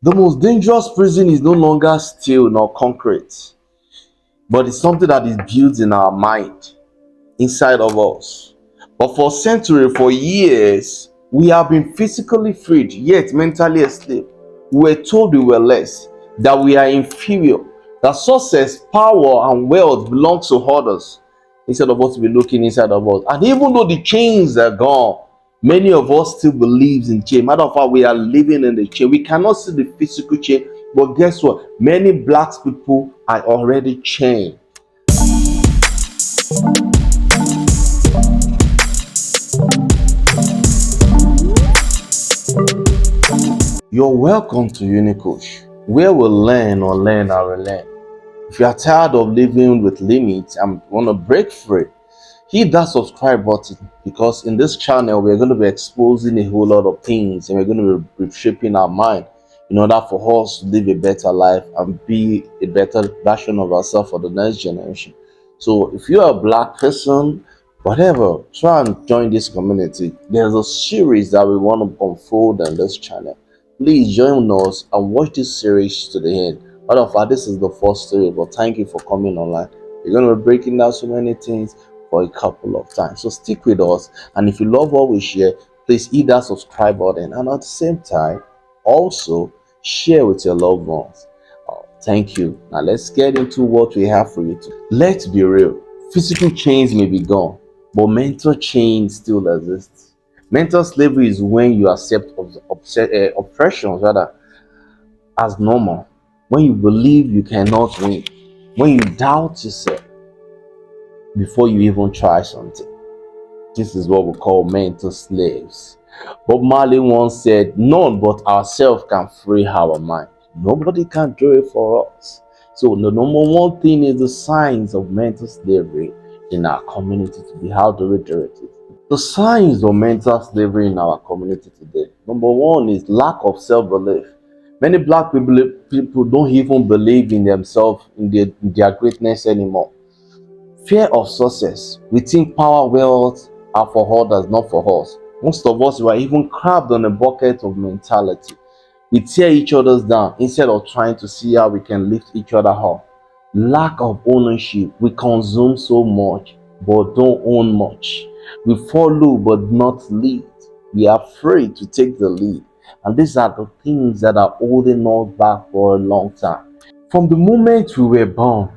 The most dangerous prison is no longer steel nor concrete, but it's something that is built in our mind, inside of us. But for centuries, for years, we have been physically freed, yet mentally enslaved. We were told we were less, that we are inferior, that success, power, and wealth belongs to others, instead of us to be looking inside of us. And even though the chains are gone, many of us still believes in chain. Matter of fact, we are living in the chain. We cannot see the physical chain, but guess what? Many black people are already chained. You're welcome to Unicoach, where we'll learn, unlearn, and relearn. If you are tired of living with limits and want to break free, hit that subscribe button, because in this channel we're going to be exposing a whole lot of things, and we're going to be shaping our mind in order for us to live a better life and be a better version of ourselves for the next generation. So if you're a black person, whatever, try and join this community. There's a series that we want to unfold on this channel. Please join us and watch this series to the end. Matter of fact, this is the first series, but thank you for coming online. We're going to be breaking down so many things for a couple of times. So stick with us, and if you love what we share, please hit that subscribe button, and at the same time, also share with your loved ones. Thank you. Now let's get into what we have for you today. Let's be real. Physical chains may be gone, but mental chains still exist. Mental slavery is when you accept oppressions rather as normal, when you believe you cannot win, when you doubt yourself before you even try something. This is what we call mental slaves. Bob Marley once said, "None but ourselves can free our mind. Nobody can do it for us." So the number one thing is the signs of mental slavery in our community today. How do we do it? The signs of mental slavery in our community today. Number one is lack of self-belief. Many black people don't even believe in themselves, in their greatness anymore. Fear of success. We think power, wealth are for others, not for us. Most of us were even crabbed on a bucket of mentality. We tear each other's down instead of trying to see how we can lift each other up. Lack of ownership. We consume so much but don't own much. We follow but not lead. We are afraid to take the lead. And these are the things that are holding us back for a long time. From the moment we were born,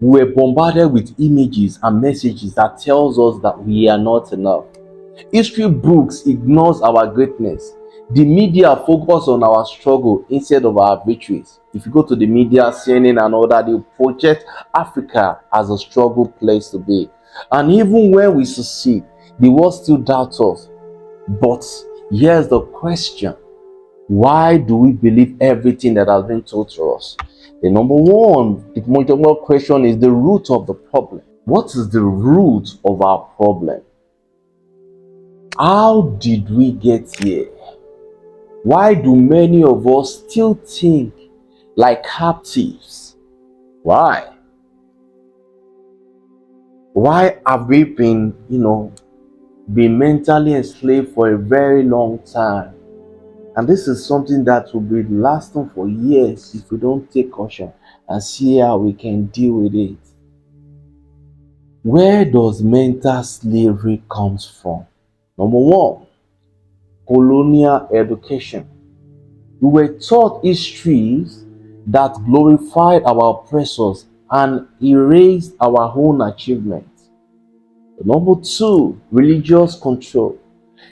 we were bombarded with images and messages that tells us that we are not enough. History books ignores our greatness. The media focus on our struggle instead of our victories. If you go to the media, CNN and all that, they project Africa as a struggle place to be. And even when we succeed, the world still doubts us. But here's the question: why do we believe everything that has been told to us? The number one, the most important question is the root of the problem. What is the root of our problem? How did we get here? Why do many of us still think like captives? Why? Why have we been, been mentally enslaved for a very long time? And this is something that will be lasting for years if we don't take caution and see how we can deal with it. Where does mental slavery comes from? Number one, colonial education. We were taught histories that glorified our oppressors and erased our own achievements. Number two, religious control.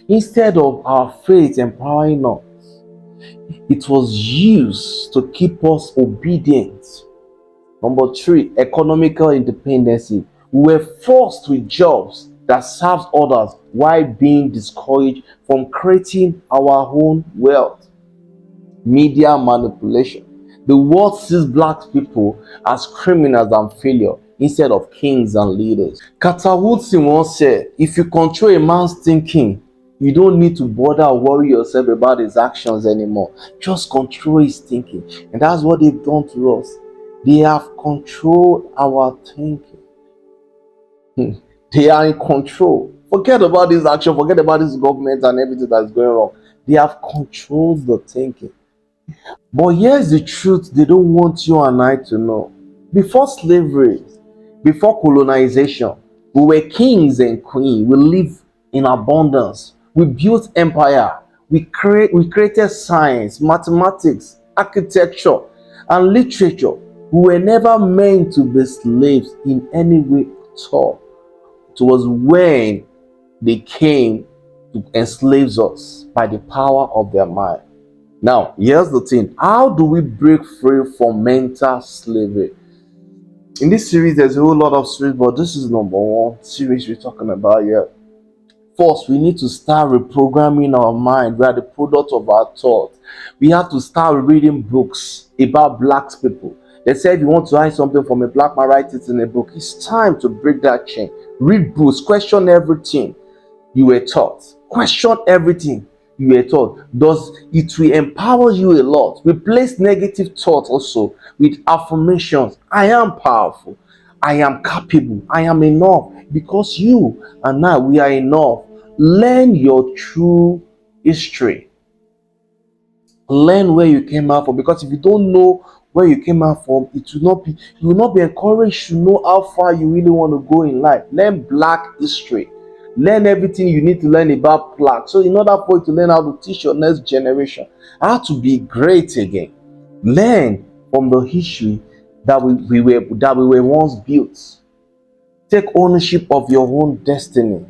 Instead of our faith empowering us, it was used to keep us obedient. Number three, economical independency. We were forced with jobs that served others while being discouraged from creating our own wealth. Media manipulation. The world sees black people as criminals and failure instead of kings and leaders. Carter Woodson once said, "If you control a man's thinking, you don't need to bother or worry yourself about his actions anymore. Just control his thinking." And that's what they've done to us. They have controlled our thinking. They are in control. Forget about this action, forget about this government and everything that's going wrong. They have controlled the thinking. But here's the truth they don't want you and I to know. Before slavery, before colonization, we were kings and queens. We lived in abundance. We built empire. We created science, mathematics, architecture, and literature. We were never meant to be slaves in any way at all. It was when they came to enslave us by the power of their mind. Now, here's the thing. How do we break free from mental slavery? In this series, there's a whole lot of series, but this is number one series we're talking about here. First, we need to start reprogramming our mind. We are the product of our thoughts. We have to start reading books about black people. They said if you want to hide something from a black man, write it in a book. It's time to break that chain. Read books, question everything you were taught. Question everything you were taught. Does it will empower you a lot. Replace negative thoughts also with affirmations. I am powerful. I am capable. I am enough. Because you and I, we are enough. Learn your true history. Learn where you came out from. Because if you don't know where you came out from, you will not be encouraged to know how far you really want to go in life. Learn black history. Learn everything you need to learn about black. So in order for you to learn how to teach your next generation how to be great again, learn from the history that we were once built. Take ownership of your own destiny.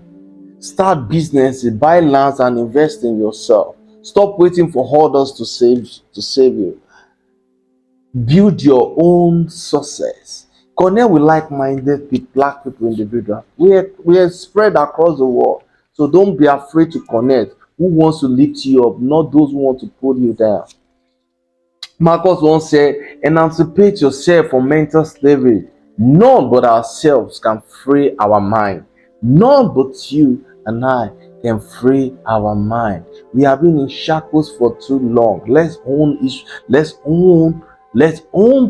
Start businesses, buy lands, and invest in yourself. Stop waiting for others to save you. Build your own success. Connect with like-minded black people individuals. We are spread across the world. So don't be afraid to connect. Who wants to lift you up, not those who want to pull you down. Marcus once said, emancipate yourself from mental slavery. None but ourselves can free our mind. None but you and I can free our mind. We have been in shackles for too long. Let's own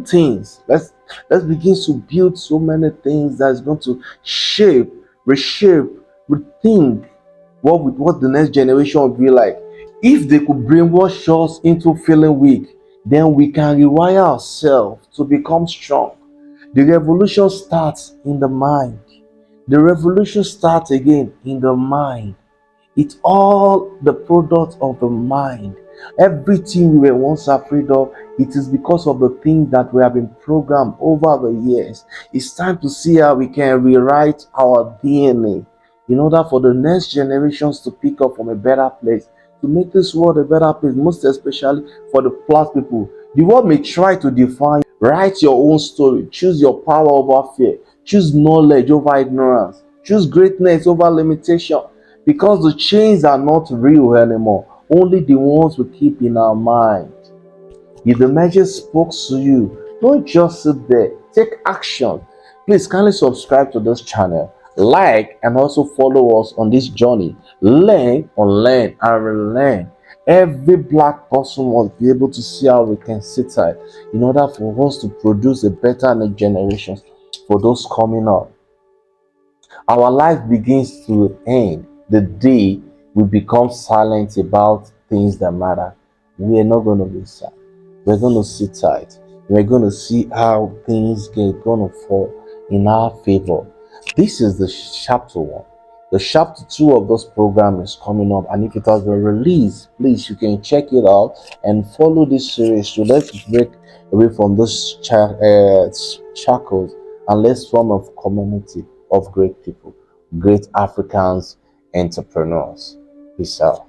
things. Let's begin to build so many things that's going to shape, reshape, rethink what the next generation will be like. If they could brainwash us into feeling weak, then we can rewire ourselves to become strong. The revolution starts in the mind. The revolution starts again in the mind. It's all the product of the mind. Everything we were once afraid of, it is because of the things that we have been programmed over the years. It's time to see how we can rewrite our DNA in order for the next generations to pick up from a better place, to make this world a better place, most especially for the black people. The world may try to define you. Write your own story. Choose your power over fear. Choose knowledge over ignorance. Choose greatness over limitation. Because the chains are not real anymore, only the ones we keep in our mind. If the message spoke to you, don't just sit there, take action. Please kindly subscribe to this channel, like, and also follow us on this journey. Learn, unlearn, and relearn. Every black person must be able to see how we can sit tight in order for us to produce a better next generation for those coming up. Our life begins to end the day we become silent about things that matter. We are not going to be sad. We're going to sit tight. We're going to see how things get going to fall in our favor. This is the chapter 1. The chapter 2 of this program is coming up, and if it has been released, please you can check it out and follow this series. So let's break away from those shackles and let's form a community of great people, great Africans, entrepreneurs. Peace out.